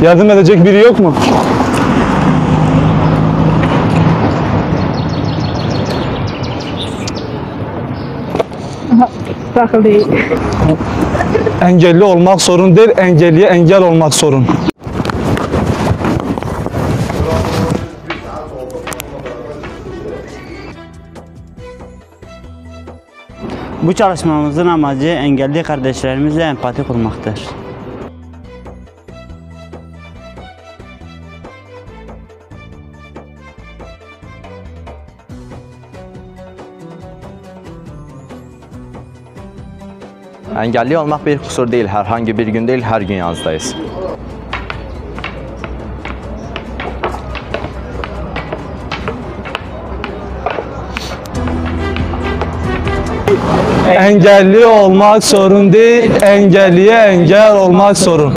Yardım edecek biri yok mu? Takıldı. Engelli olmak sorun değil, engelliye engel olmak sorun. Bu çalışmamızın amacı engelli kardeşlerimizle empati kurmaktır. Engelli olmak bir kusur değil, herhangi bir gün değil, her gün yanınızdayız. Engelli olmak sorun değil, engelliye engel olmak sorun.